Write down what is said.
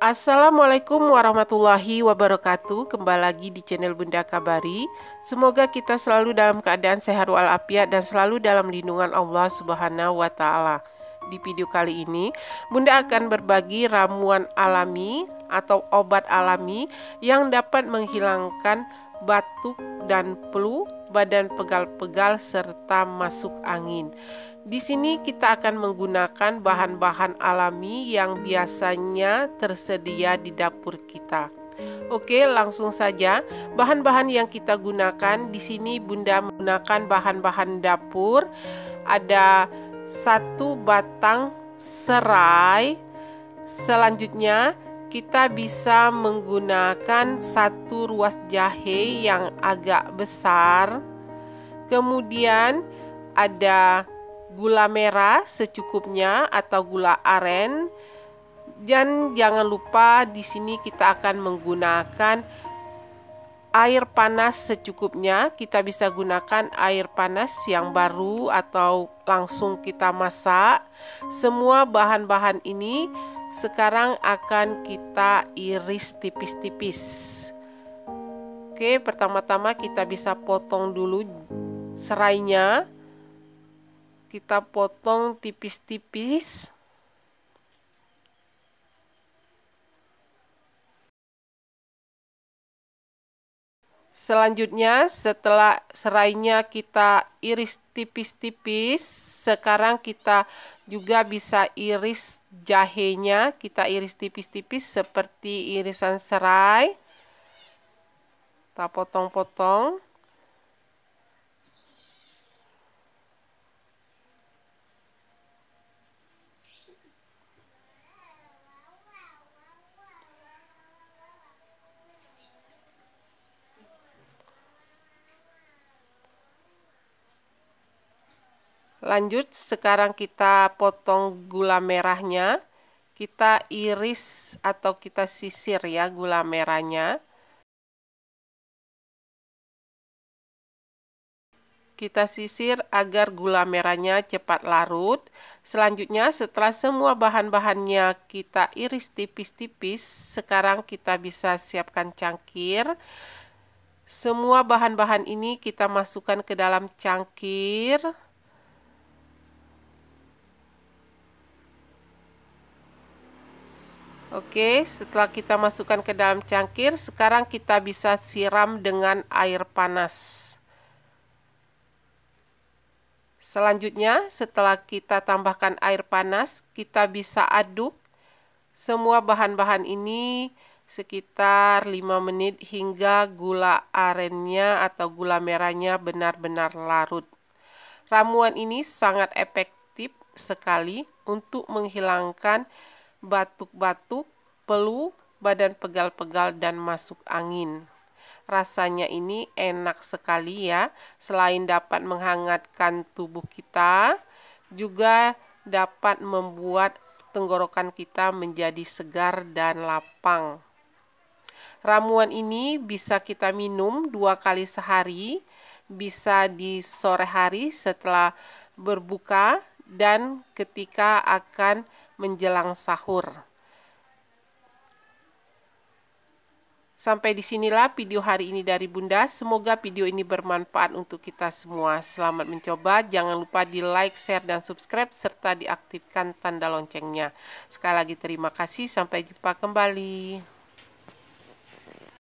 Assalamualaikum warahmatullahi wabarakatuh. Kembali lagi di channel Bunda Kabari. Semoga kita selalu dalam keadaan sehat walafiat dan selalu dalam lindungan Allah Subhanahu wa taala. Di video kali ini, Bunda akan berbagi ramuan alami atau obat alami yang dapat menghilangkan batuk dan flu, badan pegal-pegal serta masuk angin. Di sini kita akan menggunakan bahan-bahan alami yang biasanya tersedia di dapur kita. Oke, langsung saja. Bahan-bahan yang kita gunakan di sini Bunda menggunakan bahan-bahan dapur. Ada 1 batang serai. Selanjutnya kita bisa menggunakan 1 ruas jahe yang agak besar. Kemudian ada gula merah secukupnya atau gula aren. Dan jangan lupa di sini kita akan menggunakan air panas secukupnya. Kita bisa gunakan air panas yang baru atau langsung kita masak. Semua bahan-bahan ini sekarang akan kita iris tipis-tipis. Oke, pertama-tama kita bisa potong dulu serainya. Kita potong tipis-tipis. Selanjutnya setelah serainya kita iris tipis-tipis, sekarang kita juga bisa iris jahenya. Kita iris tipis-tipis seperti irisan serai. Kita potong-potong. Lanjut, sekarang kita potong gula merahnya. Kita iris atau kita sisir ya gula merahnya. Kita sisir agar gula merahnya cepat larut. Selanjutnya, setelah semua bahan-bahannya kita iris tipis-tipis, sekarang kita bisa siapkan cangkir. Semua bahan-bahan ini kita masukkan ke dalam cangkir. Oke, setelah kita masukkan ke dalam cangkir, sekarang kita bisa siram dengan air panas. Selanjutnya, setelah kita tambahkan air panas, kita bisa aduk semua bahan-bahan ini sekitar 5 menit hingga gula arennya atau gula merahnya benar-benar larut. Ramuan ini sangat efektif sekali untuk menghilangkan batuk-batuk, flu, badan pegal-pegal, dan masuk angin. Rasanya ini enak sekali ya. Selain dapat menghangatkan tubuh kita, juga dapat membuat tenggorokan kita menjadi segar dan lapang. Ramuan ini bisa kita minum 2 kali sehari, bisa di sore hari setelah berbuka dan ketika akan menjelang sahur. Sampai disinilah video hari ini dari Bunda. Semoga video ini bermanfaat untuk kita semua. Selamat mencoba. Jangan lupa di like, share, dan subscribe serta diaktifkan tanda loncengnya. Sekali lagi terima kasih. Sampai jumpa kembali.